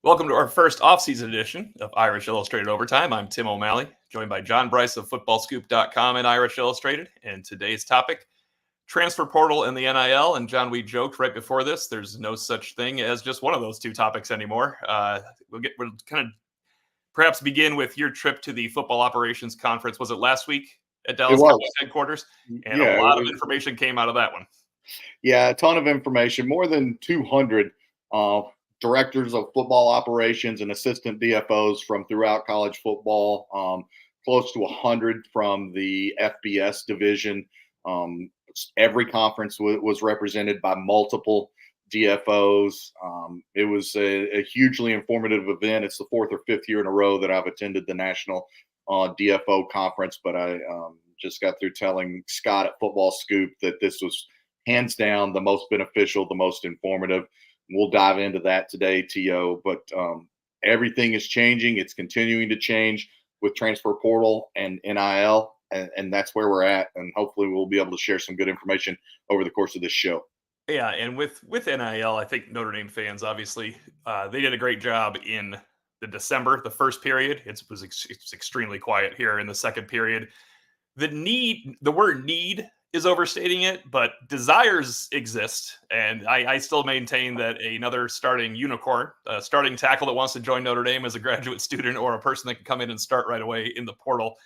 Welcome to our first off-season edition of Irish Illustrated Overtime. I'm Tim O'Malley, joined by John Bryce of FootballScoop.com and Irish Illustrated. And today's topic, Transfer Portal and the NIL. And John, we joked right before this, there's no such thing as just one of those two topics anymore. We'll kind of perhaps begin with your trip to the Football Operations Conference. Was it last week at Dallas Cowboys headquarters? And a lot of information came out of that one. Yeah, a ton of information, more than 200 directors of football operations and assistant DFOs from throughout college football, close to 100 from the FBS division. Every conference was represented by multiple DFOs. It was a hugely informative event. It's the fourth or fifth year in a row that I've attended the National DFO Conference, but I just got through telling Scott at Football Scoop that this was hands down the most beneficial, the most informative. We'll dive into that today, T.O., but everything is changing. It's continuing to change with Transfer Portal and NIL, and that's where we're at, and hopefully we'll be able to share some good information over the course of this show. Yeah, and with NIL, I think Notre Dame fans, obviously, they did a great job in the December, the first period. It's extremely quiet here in the second period. The word need is overstating it, but desires exist. And I still maintain that another starting unicorn, a starting tackle that wants to join Notre Dame as a graduate student or a person that can come in and start right away in the portal,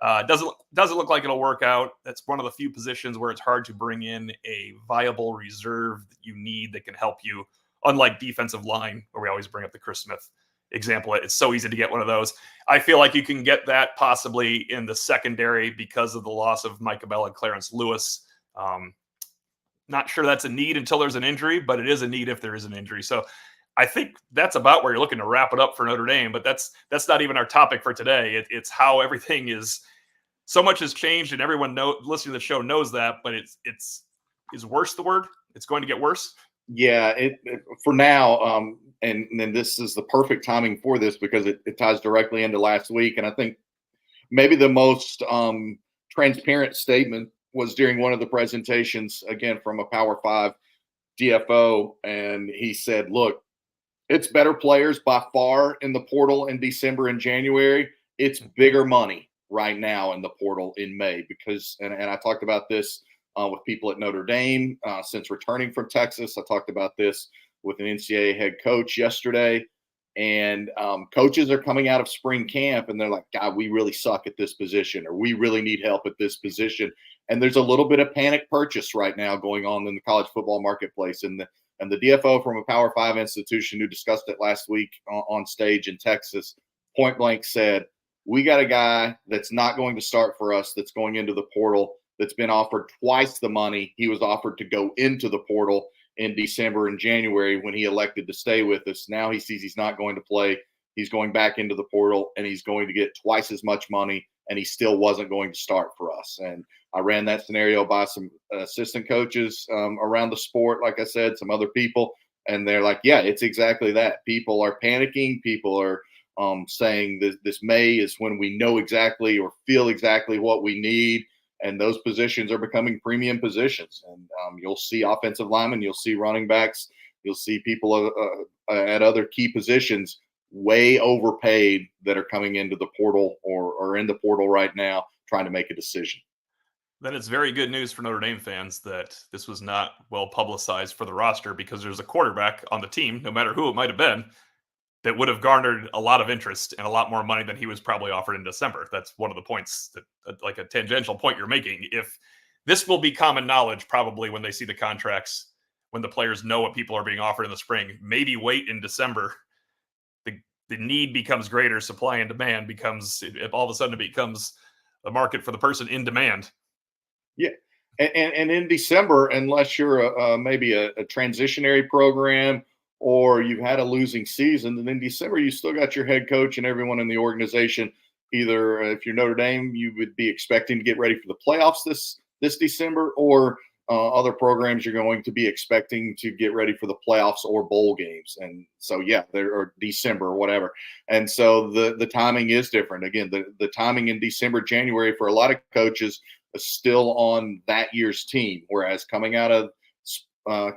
doesn't look like it'll work out. That's one of the few positions where it's hard to bring in a viable reserve that you need that can help you, unlike defensive line, where we always bring up the Chris Smith example. It's so easy to get one of those. I feel like you can get that possibly in the secondary because of the loss of Mike Abell and Clarence Lewis. Not sure that's a need until there's an injury, but it is a need if there is an injury. So I think that's about where you're looking to wrap it up for Notre Dame, but that's not even our topic for today. It's how everything is, so much has changed, and everyone listening to the show knows that, but is worse the word? It's going to get worse? Yeah, for now, and then this is the perfect timing for this because it ties directly into last week. And I think maybe the most transparent statement was during one of the presentations, again, from a Power 5 DFO. And he said, look, it's better players by far in the portal in December and January. It's bigger money right now in the portal in May because, and I talked about this with people at Notre Dame since returning from Texas. I talked about this with an NCAA head coach yesterday. And coaches are coming out of spring camp and they're like, God, we really suck at this position, or we really need help at this position. And there's a little bit of panic purchase right now going on in the college football marketplace. And the DFO from a Power 5 institution who discussed it last week on stage in Texas, point blank said, we got a guy that's not going to start for us, that's going into the portal, that's been offered twice the money he was offered to go into the portal in December and January when he elected to stay with us. Now he sees he's not going to play. He's going back into the portal, and he's going to get twice as much money, and he still wasn't going to start for us. And I ran that scenario by some assistant coaches around the sport, like I said, some other people, and they're like, yeah, it's exactly that. People are panicking. People are saying that this May is when we know exactly or feel exactly what we need. And those positions are becoming premium positions. And you'll see offensive linemen, you'll see running backs, you'll see people at other key positions way overpaid that are coming into the portal or in the portal right now trying to make a decision. Then it's very good news for Notre Dame fans that this was not well publicized for the roster, because there's a quarterback on the team, no matter who it might have been, that would have garnered a lot of interest and a lot more money than he was probably offered in December. That's one of the points that, like a tangential point you're making. If this will be common knowledge, probably when they see the contracts, when the players know what people are being offered in the spring, maybe wait in December. The need becomes greater. Supply and demand becomes, if all of a sudden it becomes a market for the person in demand. Yeah. And in December, unless you're maybe a transitionary program, or you've had a losing season, and in December you still got your head coach and everyone in the organization. Either if you're Notre Dame, you would be expecting to get ready for the playoffs this December, or other programs you're going to be expecting to get ready for the playoffs or bowl games. And so, yeah, or December or whatever. And so the timing is different. Again, the timing in December, January for a lot of coaches is still on that year's team, whereas coming out of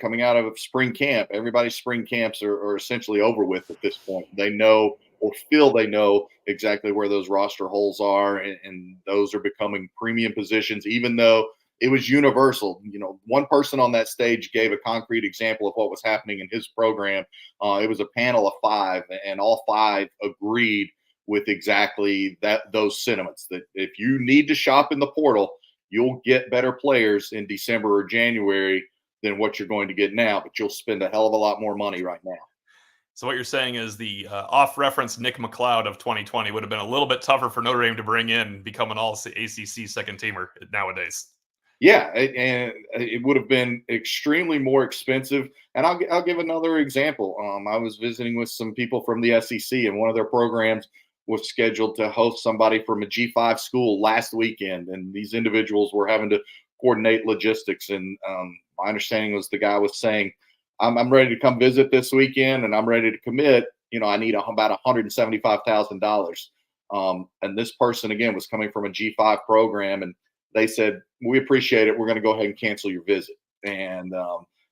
coming out of spring camp. Everybody's spring camps are essentially over with at this point. They know or feel they know exactly where those roster holes are, and those are becoming premium positions, even though it was universal. One person on that stage gave a concrete example of what was happening in his program. It was a panel of 5, and all 5 agreed with exactly those sentiments, that if you need to shop in the portal, you'll get better players in December or January than what you're going to get now, but you'll spend a hell of a lot more money right now. So what you're saying is the off-reference Nick McLoud of 2020 would have been a little bit tougher for Notre Dame to bring in, become an all-ACC second teamer nowadays. Yeah, and it would have been extremely more expensive. And I'll give another example. I was visiting with some people from the SEC, and one of their programs was scheduled to host somebody from a G5 school last weekend, and these individuals were having to coordinate logistics. And my understanding was the guy was saying, I'm ready to come visit this weekend, and I'm ready to commit. I need about $175,000. And this person, again, was coming from a G5 program, and they said, we appreciate it. We're going to go ahead and cancel your visit. And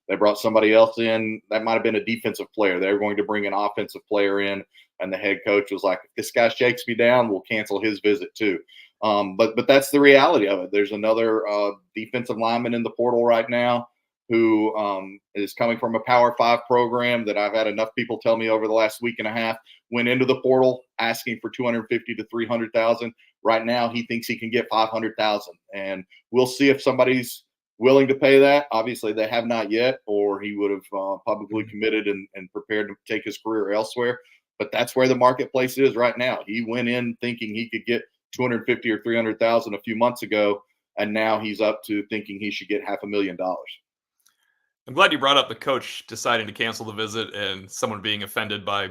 they brought somebody else in. That might have been a defensive player. They were going to bring an offensive player in, and the head coach was like, if this guy shakes me down, we'll cancel his visit too. But that's the reality of it. There's another defensive lineman in the portal right now who is coming from a Power 5 program that I've had enough people tell me over the last week and a half went into the portal asking for $250,000 to $300,000. Right now, he thinks he can get $500,000, and we'll see if somebody's willing to pay that. Obviously, they have not yet, or he would have publicly committed and prepared to take his career elsewhere. But that's where the marketplace is right now. He went in thinking he could get $250,000 or $300,000 a few months ago, and now he's up to thinking he should get $500,000. I'm glad you brought up the coach deciding to cancel the visit and someone being offended by,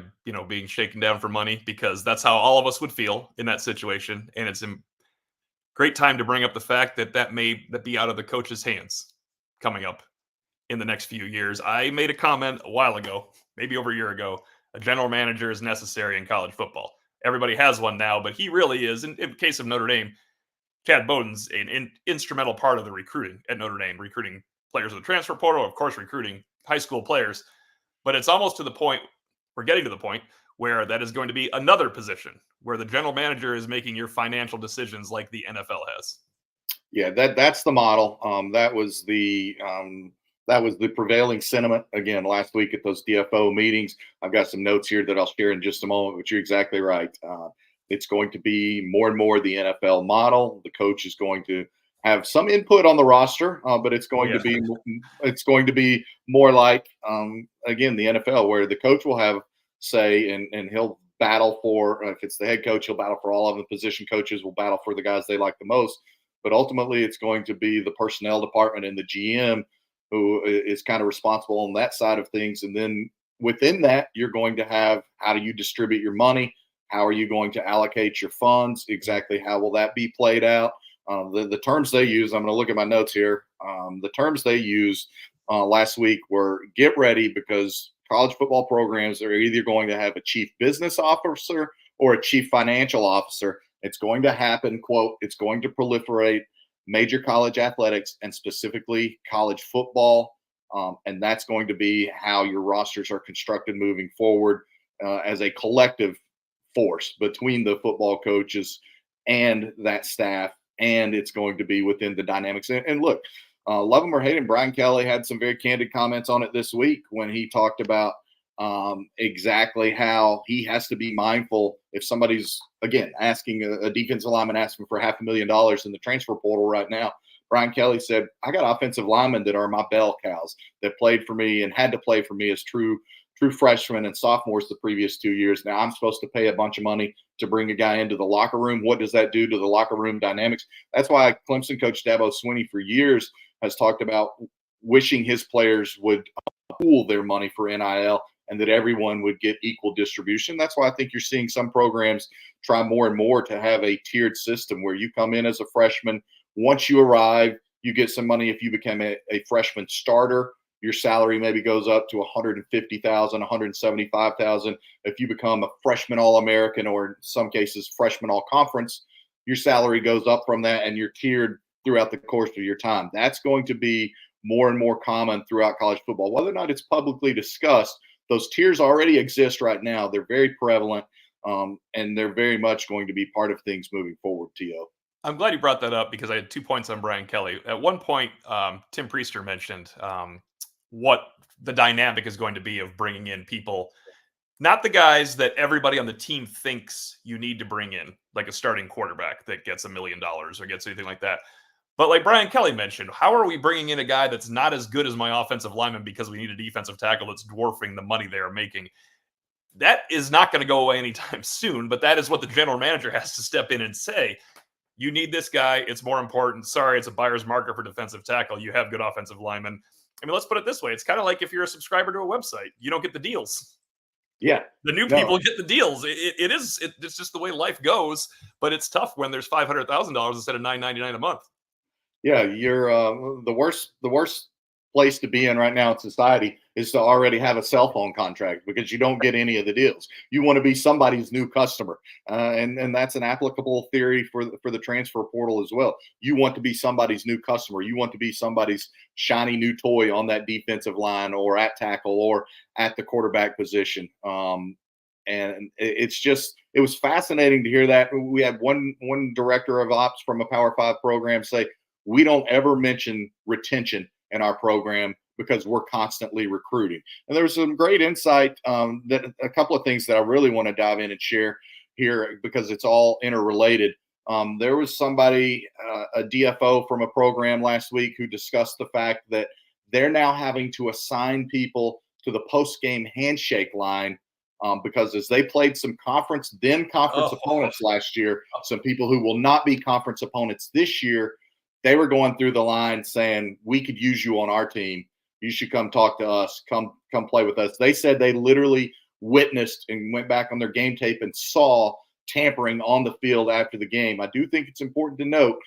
being shaken down for money, because that's how all of us would feel in that situation. And it's a great time to bring up the fact that may be out of the coach's hands coming up in the next few years. I made a comment a while ago, maybe over a year ago, a general manager is necessary in college football. Everybody has one now, but he really is. In case of Notre Dame, Chad Bowden's an instrumental part of the recruiting at Notre Dame, recruiting players in the transfer portal, of course, recruiting high school players. But it's almost to the point, we're getting to the point where that is going to be another position where the general manager is making your financial decisions like the NFL has. Yeah, that's the model. That was the prevailing sentiment again last week at those DFO meetings. I've got some notes here that I'll share in just a moment, but you're exactly right. It's going to be more and more the NFL model. The coach is going to have some input on the roster, but it's going to be more like again the NFL, where the coach will have say and he'll battle for, if it's the head coach, he'll battle for all of the position coaches will battle for the guys they like the most. But ultimately, it's going to be the personnel department and the GM who is kind of responsible on that side of things. And then within that, you're going to have, how do you distribute your money? How are you going to allocate your funds? Exactly how will that be played out? The terms they use, I'm going to look at my notes here. The terms they used last week were get ready, because college football programs are either going to have a chief business officer or a chief financial officer. It's going to happen, quote, it's going to proliferate major college athletics and specifically college football. And that's going to be how your rosters are constructed moving forward as a collective force between the football coaches and that staff. And it's going to be within the dynamics. And look, love him or hate him, Brian Kelly had some very candid comments on it this week when he talked about exactly how he has to be mindful if somebody's, again, asking a defensive lineman asking for $500,000 in the transfer portal right now. Brian Kelly said, I got offensive linemen that are my bell cows that played for me and had to play for me as true freshmen and sophomores the previous 2 years. Now I'm supposed to pay a bunch of money to bring a guy into the locker room. What does that do to the locker room dynamics? That's why Clemson coach Dabo Swinney for years has talked about wishing his players would pool their money for NIL and that everyone would get equal distribution. That's why I think you're seeing some programs try more and more to have a tiered system where you come in as a freshman. Once you arrive, you get some money. If you become a freshman starter, your salary maybe goes up to $150,000, $175,000. If you become a freshman All-American, or in some cases freshman All-Conference, your salary goes up from that, and you're tiered throughout the course of your time. That's going to be more and more common throughout college football. Whether or not it's publicly discussed, those tiers already exist right now. They're very prevalent, and they're very much going to be part of things moving forward, T.O. I'm glad you brought that up because I had 2 points on Brian Kelly. At one point, Tim Priester mentioned what the dynamic is going to be of bringing in people, not the guys that everybody on the team thinks you need to bring in, like a starting quarterback that gets $1 million or gets anything like that. But like Brian Kelly mentioned, how are we bringing in a guy that's not as good as my offensive lineman because we need a defensive tackle that's dwarfing the money they are making? That is not going to go away anytime soon, but that is what the general manager has to step in and say. You need this guy. It's more important. Sorry, it's a buyer's market for defensive tackle. You have good offensive linemen. I mean, let's put it this way. It's kind of like if you're a subscriber to a website, you don't get the deals. Yeah. The new people get the deals. It's just the way life goes, but it's tough when there's $500,000 instead of $999 a month. Yeah, you're the worst place to be in right now in society is to already have a cell phone contract because you don't get any of the deals. You want to be somebody's new customer, and that's an applicable theory for the transfer portal as well. You want to be somebody's new customer. You want to be somebody's shiny new toy on that defensive line or at tackle or at the quarterback position. And it was fascinating to hear that. We had one director of ops from a Power 5 program say, we don't ever mention retention in our program because we're constantly recruiting. And there's some great insight that a couple of things that I really want to dive in and share here because it's all interrelated. There was somebody, a DFO from a program last week who discussed the fact that they're now having to assign people to the post-game handshake line because as they played some conference opponents last year, some people who will not be conference opponents this year, they were going through the line saying, we could use you on our team. You should come talk to us. Come play with us. They said they literally witnessed and went back on their game tape and saw tampering on the field after the game. I do think it's important to note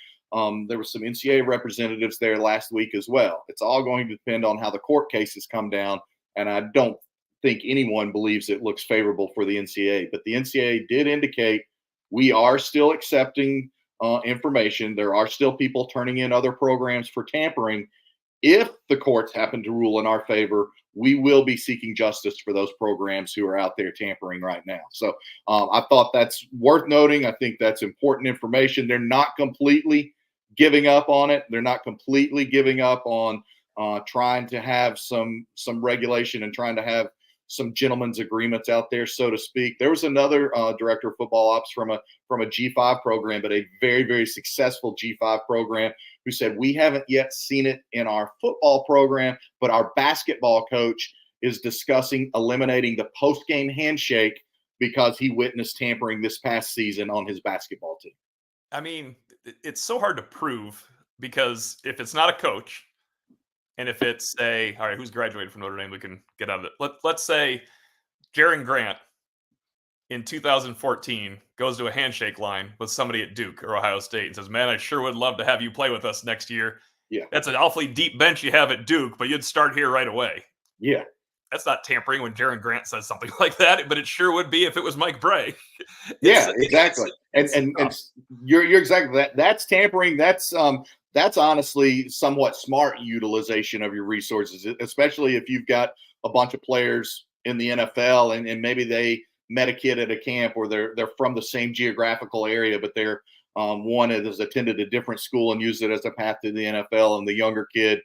there were some NCAA representatives there last week as well. It's all going to depend on how the court cases come down, and I don't think anyone believes it looks favorable for the NCAA. But the NCAA did indicate we are still accepting information. There are still people turning in other programs for tampering. If the courts happen to rule in our favor, we will be seeking justice for those programs who are out there tampering right now. So I thought that's worth noting. I think that's important information. They're not completely giving up on it. They're not completely giving up on trying to have some regulation and trying to have some gentlemen's agreements out there, so to speak. There was another director of football ops from a G5 program, but a very, very successful G5 program who said, we haven't yet seen it in our football program, but our basketball coach is discussing eliminating the post-game handshake because he witnessed tampering this past season on his basketball team. I mean, it's so hard to prove because if it's not a coach, and if it's all right, who's graduated from Notre Dame, we can get out of it. Let's say Jaron Grant in 2014 goes to a handshake line with somebody at Duke or Ohio State and says, man, I sure would love to have you play with us next year. Yeah. That's an awfully deep bench you have at Duke, but you'd start here right away. Yeah. That's not tampering when Jaron Grant says something like that, but it sure would be if it was Mike Bray. Yeah, exactly. And you're exactly that. That's tampering. That's honestly somewhat smart utilization of your resources, especially if you've got a bunch of players in the NFL and maybe they met a kid at a camp or they're from the same geographical area, but they're one has attended a different school and used it as a path to the NFL, and the younger kid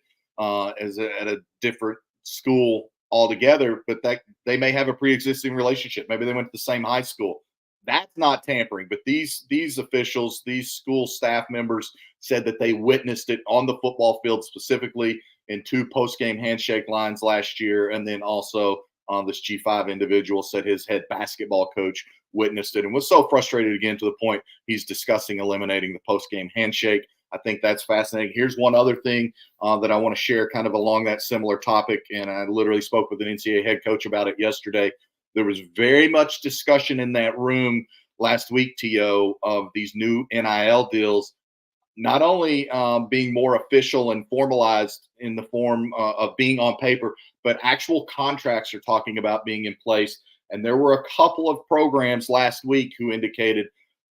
is at a different school altogether, but that they may have a pre-existing relationship. Maybe they went to the same high school. That's not tampering, but these officials, these school staff members said that they witnessed it on the football field, specifically in 2 post-game handshake lines last year. And then also this G5 individual said his head basketball coach witnessed it and was so frustrated again to the point he's discussing eliminating the post-game handshake. I think that's fascinating. Here's one other thing that I want to share kind of along that similar topic. And I literally spoke with an NCAA head coach about it yesterday. There was very much discussion in that room last week, T.O., of these new NIL deals, not only being more official and formalized in the form of being on paper, but actual contracts are talking about being in place. And there were a couple of programs last week who indicated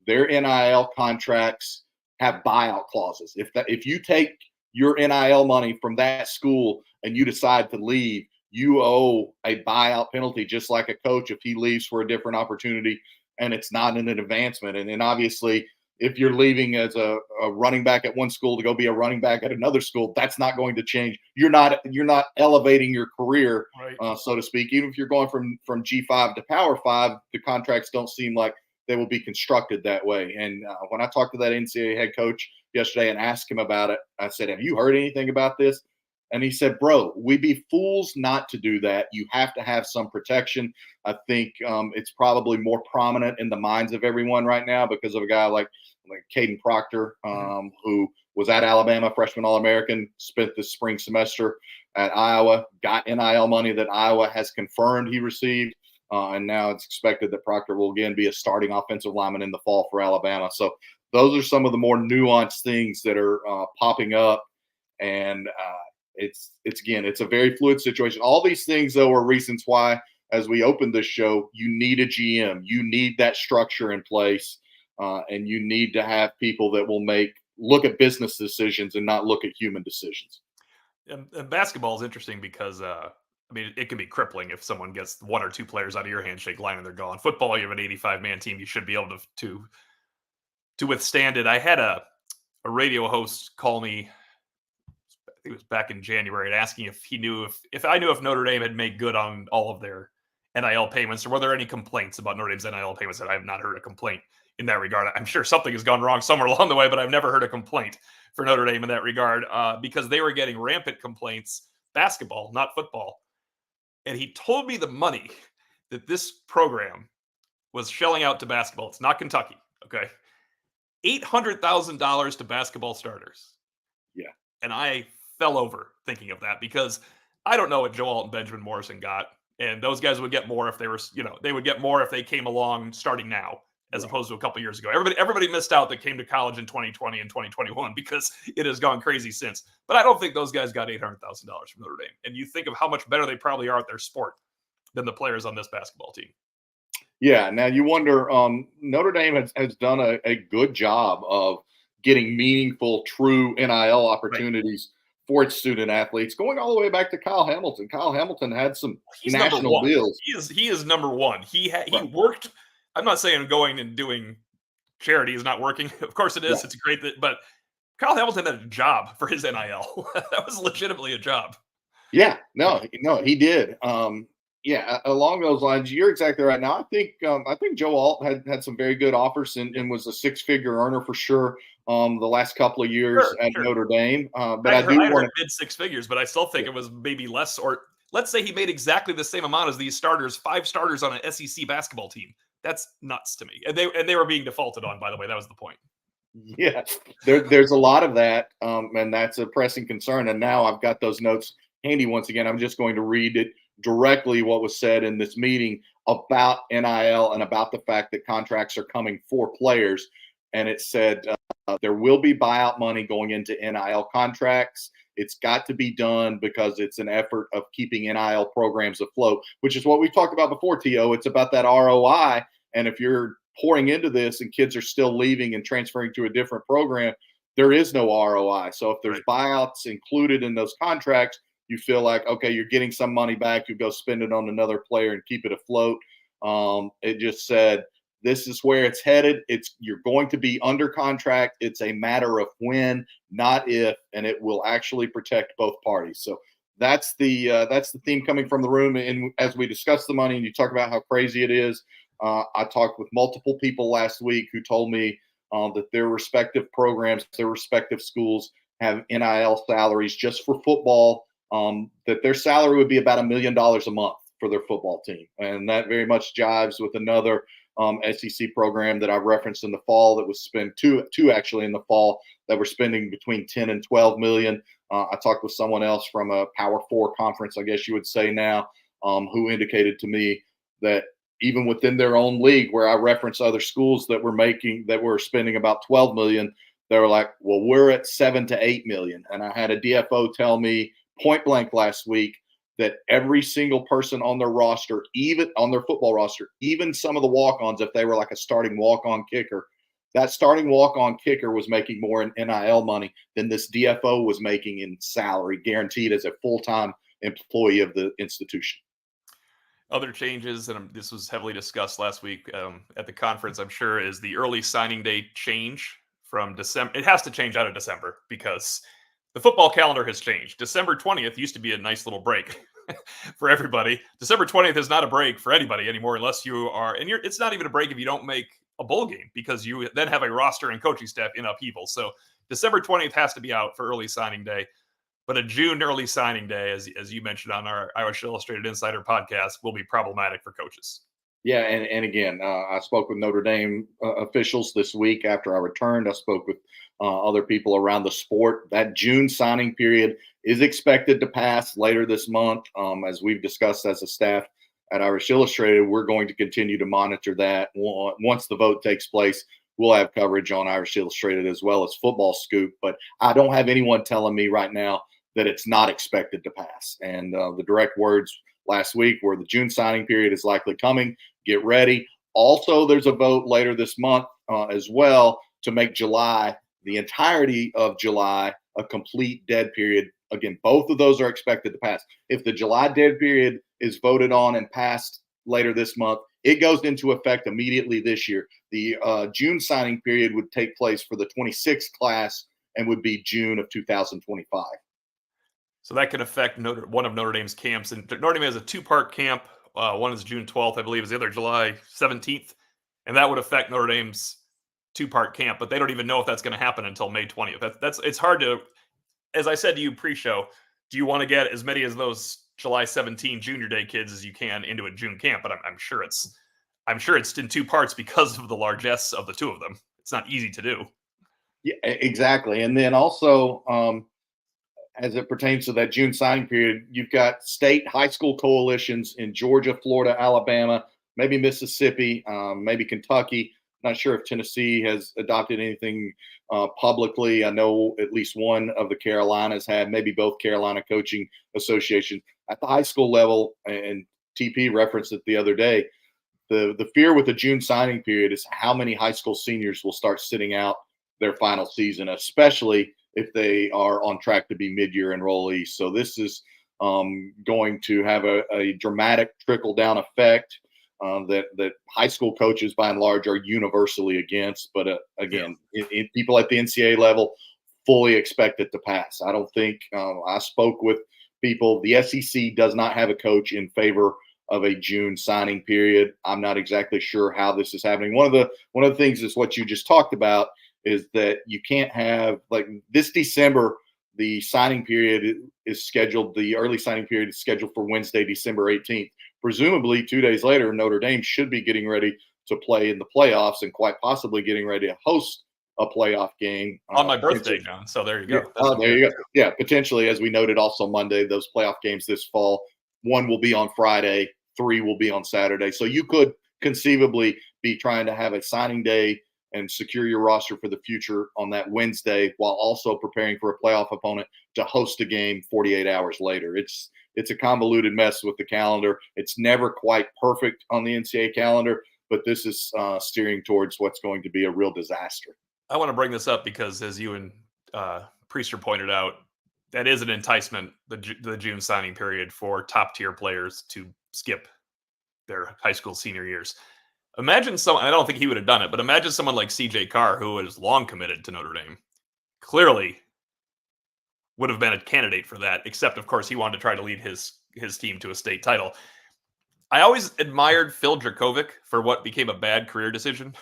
their NIL contracts have buyout clauses. If you take your NIL money from that school and you decide to leave, you owe a buyout penalty, just like a coach if he leaves for a different opportunity and it's not an advancement. And then obviously, if you're leaving as a running back at one school to go be a running back at another school, that's not going to change. You're not elevating your career, Right. so to speak. Even if you're going from G5 to Power 5, the contracts don't seem like they will be constructed that way. And when I talked to that NCAA head coach yesterday and asked him about it, I said, "Have you heard anything about this?" And he said, "Bro, we'd be fools not to do that. You have to have some protection." I think it's probably more prominent in the minds of everyone right now because of a guy like Caden Proctor, who was at Alabama, freshman All-American, spent the spring semester at Iowa, got NIL money that Iowa has confirmed he received. And now it's expected that Proctor will again be a starting offensive lineman in the fall for Alabama. So those are some of the more nuanced things that are popping up. And it's a very fluid situation. All these things, though, are reasons why, as we opened this show, you need a GM. You need that structure in place. And you need to have people that will look at business decisions and not look at human decisions. And basketball is interesting because it can be crippling if someone gets one or two players out of your handshake line and they're gone. Football, you have an 85-man team, you should be able to withstand it. I had a radio host call me, I think it was back in January, and asking if he knew if I knew if Notre Dame had made good on all of their NIL payments, or were there any complaints about Notre Dame's NIL payments. And I have not heard a complaint in that regard. I'm sure something has gone wrong somewhere along the way, but I've never heard a complaint for Notre Dame in that regard because they were getting rampant complaints, basketball, not football. And he told me the money that this program was shelling out to basketball. It's not Kentucky, okay? $800,000 to basketball starters. Yeah. And I fell over thinking of that because I don't know what Joe Alt and Benjamin Morrison got. And those guys would get more if they were, they would get more if they came along starting now, as opposed to a couple years ago. Everybody missed out that came to college in 2020 and 2021 because it has gone crazy since. But I don't think those guys got $800,000 from Notre Dame. And you think of how much better they probably are at their sport than the players on this basketball team. Yeah. Now you wonder, Notre Dame has done a good job of getting meaningful, true NIL opportunities for its student athletes, going all the way back to Kyle Hamilton. Kyle Hamilton had some national deals. He is number one. He worked. I'm not saying going and doing charity is not working. Of course it is. Yeah. It's great but Kyle Hamilton had a job for his NIL. That was legitimately a job. Yeah, no, he did. Yeah, along those lines, you're exactly right. Now, I think Joe Alt had some very good offers and was a six-figure earner for sure the last couple of years at Notre Dame. But I heard mid six figures, but I still think it was maybe less. Or let's say he made exactly the same amount as these starters, 5 starters on an SEC basketball team. That's nuts to me. And they were being defaulted on, by the way. That was the point. Yeah, there's a lot of that, and that's a pressing concern. And now I've got those notes handy once again. I'm just going to read it directly what was said in this meeting about NIL and about the fact that contracts are coming for players. And it said there will be buyout money going into NIL contracts. It's got to be done because it's an effort of keeping NIL programs afloat, which is what we've talked about before, T.O. It's about that ROI. And if you're pouring into this and kids are still leaving and transferring to a different program, there is no ROI. So if there's buyouts included in those contracts, you feel like, okay, you're getting some money back. You go spend it on another player and keep it afloat. It just said, this is where it's headed. You're going to be under contract. It's a matter of when, not if, and it will actually protect both parties. So that's the theme coming from the room. And as we discuss the money and you talk about how crazy it is, I talked with multiple people last week who told me that their respective programs, their respective schools have NIL salaries just for football, that their salary would be about $1 million a month for their football team. And that very much jives with another SEC program that I referenced in the fall that was spent two actually in the fall that were spending between 10 and 12 million. I talked with someone else from a Power 4 conference, I guess you would say now, who indicated to me that even within their own league, where I reference other schools that were spending about 12 million, they were like, well, we're at 7 to 8 million. And I had a DFO tell me point blank last week that every single person on their roster, even on their football roster, even some of the walk-ons, if they were like a starting walk-on kicker, that starting walk-on kicker was making more in NIL money than this DFO was making in salary, guaranteed as a full-time employee of the institution. Other changes, and this was heavily discussed last week at the conference, I'm sure, is the early signing day change from December. It has to change out of December because the football calendar has changed. December 20th used to be a nice little break for everybody. December 20th is not a break for anybody anymore unless you are, and it's not even a break if you don't make a bowl game because you then have a roster and coaching staff in upheaval. So December 20th has to be out for early signing day. But a June early signing day, as you mentioned on our Irish Illustrated Insider podcast, will be problematic for coaches. Yeah, and again, I spoke with Notre Dame officials this week after I returned. I spoke with other people around the sport. That June signing period is expected to pass later this month. As we've discussed as a staff at Irish Illustrated, we're going to continue to monitor that. Once the vote takes place, we'll have coverage on Irish Illustrated as well as Football Scoop. But I don't have anyone telling me right now that it's not expected to pass. And the direct words last week were the June signing period is likely coming. Get ready. Also, there's a vote later this month as well to make July, the entirety of July, a complete dead period. Again, both of those are expected to pass. If the July dead period is voted on and passed later this month, it goes into effect immediately this year. The June signing period would take place for the 26th class and would be June of 2025. So that can affect one of Notre Dame's camps. And Notre Dame has a two-part camp. One is June 12th, I believe, is the other July 17th. And that would affect Notre Dame's two-part camp. But they don't even know if that's going to happen until May 20th. It's hard to, as I said to you pre-show, do you want to get as many of those July 17 Junior Day kids as you can into a June camp? But I'm sure it's in two parts because of the largesse of the two of them. It's not easy to do. Yeah, exactly. And then also, as it pertains to that June signing period, you've got state high school coalitions in Georgia, Florida, Alabama, maybe Mississippi, maybe Kentucky. Not sure if Tennessee has adopted anything publicly. I know at least one of the Carolinas had, maybe both Carolina coaching associations at the high school level. And TP referenced it the other day. The fear with the June signing period is how many high school seniors will start sitting out their final season, especially if they are on track to be mid-year enrollees. So this is going to have a dramatic trickle-down effect that high school coaches, by and large, are universally against. But again, people at the NCAA level fully expect it to pass. I don't think I spoke with people. The SEC does not have a coach in favor of a June signing period. I'm not exactly sure how this is happening. One of the things is what you just talked about, is that you can't have, like, this December, the signing period is scheduled, the early signing period is scheduled for Wednesday, December 18th. Presumably 2 days later, Notre Dame should be getting ready to play in the playoffs and quite possibly getting ready to host a playoff game. On my birthday, John. So there you go. Yeah, there you go. Yeah, potentially, as we noted also Monday, those playoff games this fall, one will be on Friday, 3 will be on Saturday. So you could conceivably be trying to have a signing day and secure your roster for the future on that Wednesday, while also preparing for a playoff opponent to host a game 48 hours later. It's a convoluted mess with the calendar. It's never quite perfect on the NCAA calendar, but this is steering towards what's going to be a real disaster. I want to bring this up because, as you and Priester pointed out, that is an enticement, the June signing period, for top-tier players to skip their high school senior years. Imagine someone, I don't think he would have done it, but imagine someone like CJ Carr, who is long committed to Notre Dame, clearly would have been a candidate for that, except, of course, he wanted to try to lead his team to a state title. I always admired Phil Dracovic for what became a bad career decision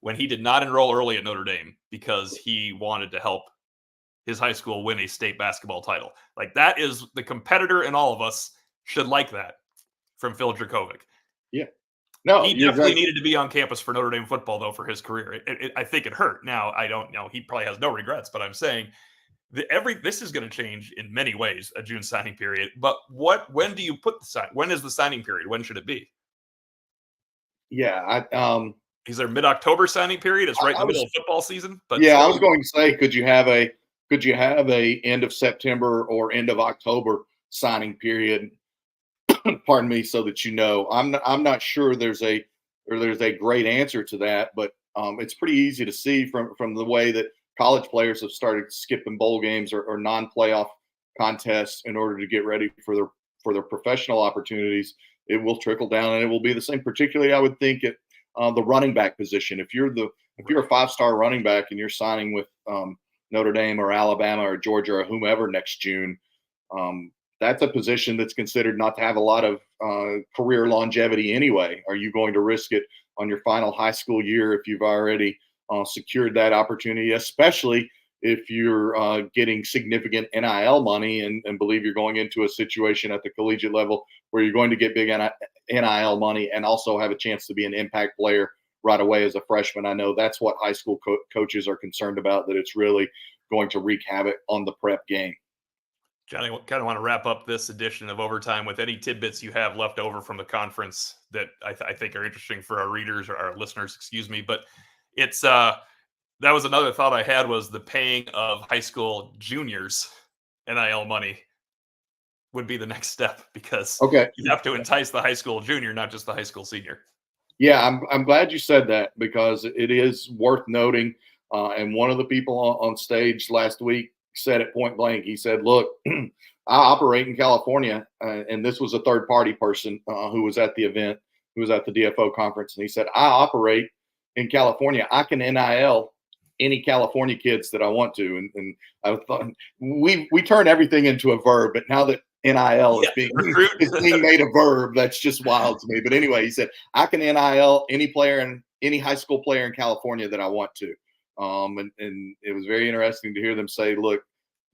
when he did not enroll early at Notre Dame because he wanted to help his high school win a state basketball title. Like, that is the competitor in all of us should like that from Phil Dracovic. Yeah. No, he definitely needed to be on campus for Notre Dame football, though, for his career. I think it hurt. Now, I don't know. He probably has no regrets, but I'm saying this is going to change in many ways, a June signing period. But when do you put when is the signing period? When should it be? Yeah, is there mid-October signing period? It's right in the middle of football season. But yeah, I was going to say, could you have a end of September or end of October signing period? Pardon me, so that I'm not sure there's a great answer to that, but it's pretty easy to see from the way that college players have started skipping bowl games or non-playoff contests in order to get ready for their professional opportunities. It will trickle down, and it will be the same. Particularly, I would think at the running back position. If you're a 5-star running back and you're signing with Notre Dame or Alabama or Georgia or whomever next June, that's a position that's considered not to have a lot of career longevity anyway. Are you going to risk it on your final high school year if you've already secured that opportunity, especially if you're getting significant NIL money and believe you're going into a situation at the collegiate level where you're going to get big NIL money and also have a chance to be an impact player right away as a freshman? I know that's what high school coaches are concerned about, that it's really going to wreak havoc on the prep game. Johnny, kind of want to wrap up this edition of Overtime with any tidbits you have left over from the conference that I think are interesting for our readers or our listeners, excuse me. But it's that was another thought I had, was the paying of high school juniors NIL money would be the next step, because you have to entice the high school junior, not just the high school senior. Yeah, I'm glad you said that, because it is worth noting. And one of the people on stage last week said it point blank. He said, "Look, I operate in California," and this was a third party person who was at the event, who was at the DFO conference, and he said, "I operate in California. I can NIL any California kids that I want to." And I thought we turn everything into a verb, but now that NIL is being made a verb, that's just wild to me. But anyway, he said, "I can NIL any player and any high school player in California that I want to." And it was very interesting to hear them say, "Look,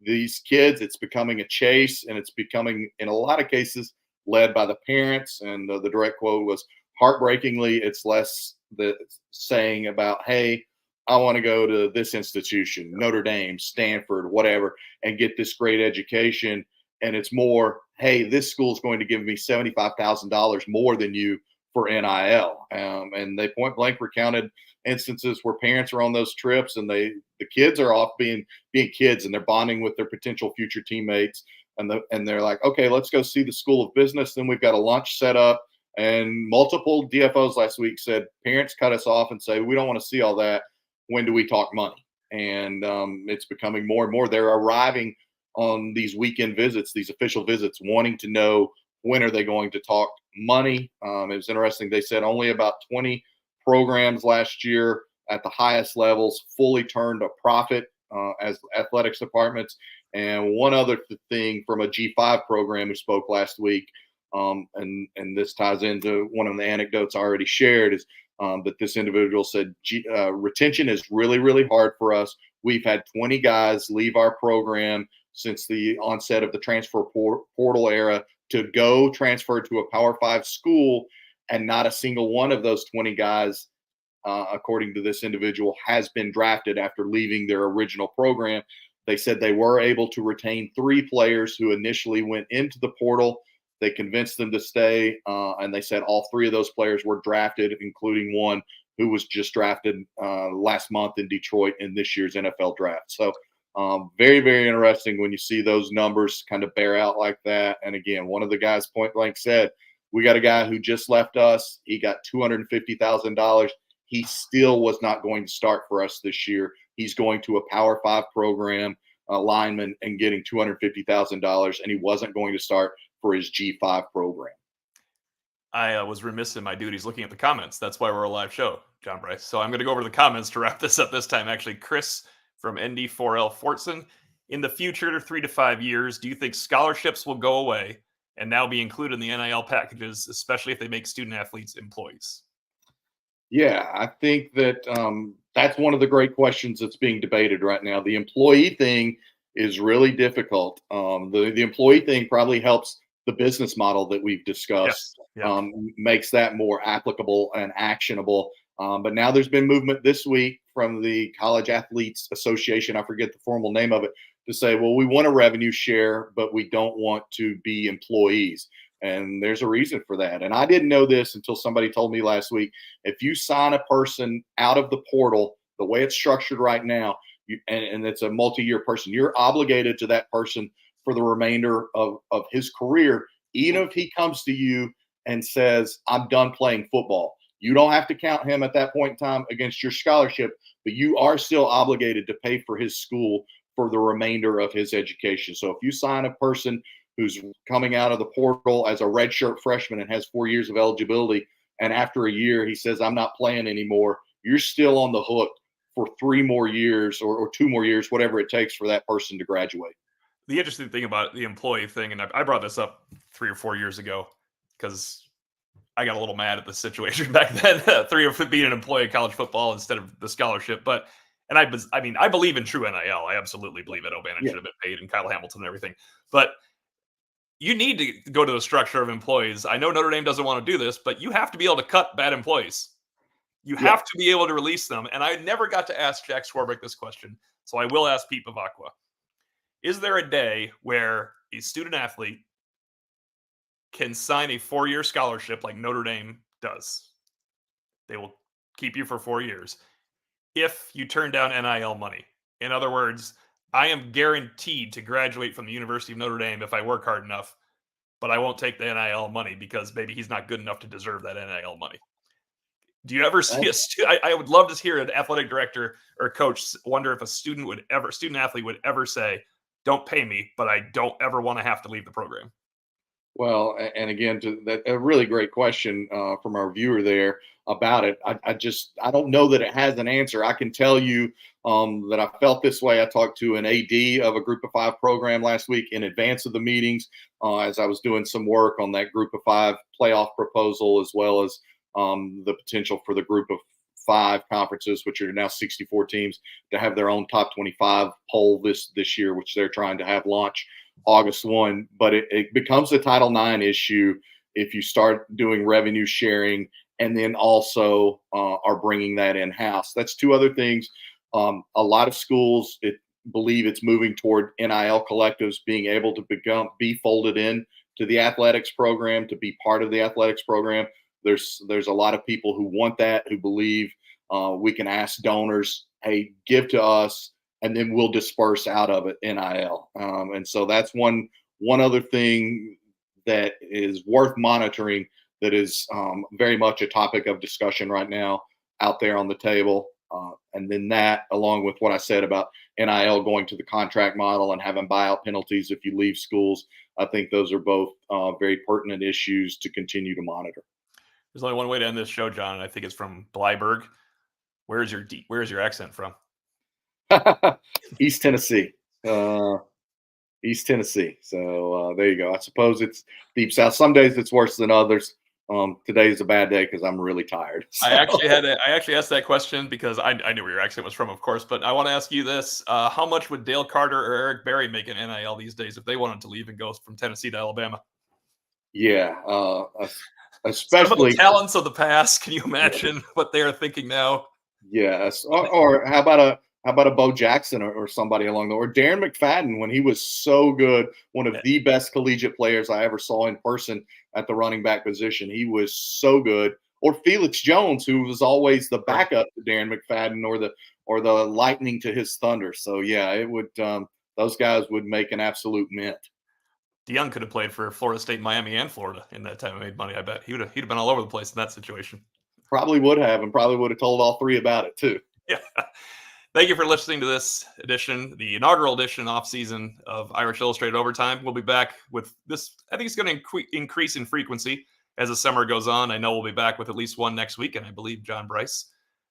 these kids, it's becoming a chase, and it's becoming, in a lot of cases, led by the parents." And the direct quote was, "Heartbreakingly, it's less the saying about, hey, I want to go to this institution, Notre Dame, Stanford, whatever, and get this great education. And it's more, hey, this school is going to give me $75,000 more than you for NIL." And they point blank recounted instances where parents are on those trips, and the kids are off being kids, and they're bonding with their potential future teammates. And they're like, "Okay, let's go see the School of Business. Then we've got a lunch set up." And multiple DFOs last week said parents cut us off and say, "We don't want to see all that. When do we talk money?" And it's becoming more and more. They're arriving on these weekend visits, these official visits, wanting to know when are they going to talk money. It was interesting. They said only about 20 programs last year at the highest levels fully turned a profit as athletics departments. And one other thing from a G5 program who spoke last week, and this ties into one of the anecdotes I already shared, is that this individual said, retention is really, really hard for us. We've had 20 guys leave our program since the onset of the transfer portal era to go transfer to a Power 5 school, and not a single one of those 20 guys, according to this individual, has been drafted after leaving their original program. They said they were able to retain 3 players who initially went into the portal. They convinced them to stay, and they said all 3 of those players were drafted, including one who was just drafted last month in Detroit in this year's NFL draft. So very, very interesting when you see those numbers kind of bear out like that. And again, one of the guys point blank said, "We got a guy who just left us. He got $250,000. He still was not going to start for us this year. He's going to a Power 5 program, lineman, and getting $250,000, and he wasn't going to start for his G5 program." I was remiss in my duties looking at the comments. That's why we're a live show, John Bryce. So I'm going to go over the comments to wrap this up this time. Actually, Chris from ND4L Fortson: "In the future, 3 to 5 years, do you think scholarships will go away and now be included in the NIL packages, especially if they make student athletes employees?" Yeah, I think that that's one of the great questions that's being debated right now. The employee thing is really difficult. The employee thing probably helps the business model that we've discussed, makes that more applicable and actionable. But now there's been movement this week from the College Athletes Association, I forget the formal name of it, to say, well, we want a revenue share, but we don't want to be employees. And there's a reason for that. And I didn't know this until somebody told me last week. If you sign a person out of the portal, the way it's structured right now, and it's a multi-year person, you're obligated to that person for the remainder of his career, even if he comes to you and says, "I'm done playing football." You don't have to count him at that point in time against your scholarship, but you are still obligated to pay for his school for the remainder of his education. So if you sign a person who's coming out of the portal as a redshirt freshman and has 4 years of eligibility, and after a year he says, I'm not playing anymore, you're still on the hook for 3 more years or 2 more years, whatever it takes for that person to graduate. The interesting thing about the employee thing, and I brought this up 3 or 4 years ago because I got a little mad at the situation back then, being an employee of college football instead of the scholarship. But I believe in true NIL. I absolutely believe that O'Bannon should have been paid, and Kyle Hamilton and everything. But you need to go to the structure of employees. I know Notre Dame doesn't want to do this, but you have to be able to cut bad employees. You have to be able to release them. And I never got to ask Jack Swarbrick this question, so I will ask Pete Bavacqua. Is there a day where a student athlete can sign a 4-year scholarship like Notre Dame does? They will keep you for 4 years if you turn down NIL money. In other words, I am guaranteed to graduate from the University of Notre Dame if I work hard enough, but I won't take the NIL money because maybe he's not good enough to deserve that NIL money. Do you ever see I would love to hear an athletic director or coach wonder if a student athlete would ever say, don't pay me, but I don't ever want to have to leave the program. Well, and again, to that, a really great question from our viewer there about it. I don't know that it has an answer. I can tell you that I felt this way. I talked to an AD of a Group of 5 program last week in advance of the meetings as I was doing some work on that Group of 5 playoff proposal, as well as the potential for the Group of 5 conferences, which are now 64 teams, to have their own top 25 poll this year, which they're trying to have launch August 1. But it becomes a Title IX issue if you start doing revenue sharing and then also are bringing that in-house. That's 2 other things. A lot of schools believe it's moving toward NIL collectives being able to be folded in to the athletics program, to be part of the athletics program. There's a lot of people who want that, who believe we can ask donors, hey, give to us, and then we'll disperse out of it NIL. And so that's one other thing that is worth monitoring, that is very much a topic of discussion right now out there on the table. And then that, along with what I said about NIL going to the contract model and having buyout penalties if you leave schools, I think those are both very pertinent issues to continue to monitor. There's only one way to end this show, John, and I think it's from Blyberg. Where's your accent from? East Tennessee. East Tennessee. So there you go. I suppose it's deep south. Some days it's worse than others. Today is a bad day because I'm really tired. So. I actually asked that question because I knew where your accent was from, of course. But I want to ask you this: how much would Dale Carter or Eric Berry make in NIL these days if they wanted to leave and go from Tennessee to Alabama? Yeah, Some of the especially talents of the past. Can you imagine what they are thinking now? yes. Or how about a Bo Jackson or somebody along the, or Darren McFadden, when he was so good, one of the best collegiate players I ever saw in person at the running back position. He was so good. Or Felix Jones, who was always the backup to Darren McFadden, or the lightning to his thunder. So yeah, it would those guys would make an absolute mint. DeYoung could have played for Florida State, Miami, and Florida in that time and made money. I bet he'd have been all over the place in that situation. Probably would have, and probably would have told all 3 about it too. Yeah. Thank you for listening to this edition, the inaugural edition off season of Irish Illustrated Overtime. We'll be back with this. I think it's going to increase in frequency as the summer goes on. I know we'll be back with at least one next week, and I believe John Bryce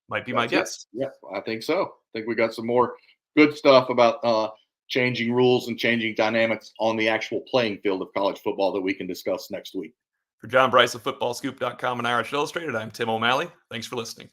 might be my guest. Yeah, I think so. I think we got some more good stuff about changing rules and changing dynamics on the actual playing field of college football that we can discuss next week. For John Bryce of FootballScoop.com and Irish Illustrated, I'm Tim O'Malley. Thanks for listening.